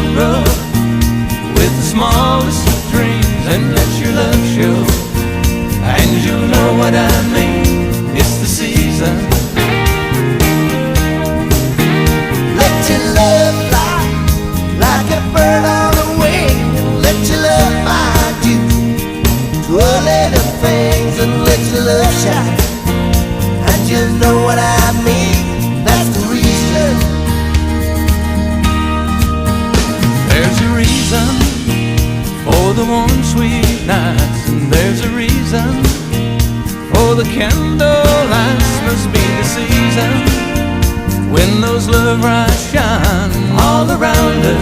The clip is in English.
that road with the smallest of dreams, and let your love show. And you'll know what I mean, it's the season. Let your love fly like a bird on the wing, and let your love find you to all little things, and let your love shine. And you know what I mean, that's the reason. There's a reason for the warm sweet nights, and there's a reason for the candle lights. Must be the season when those love lights shine all around us.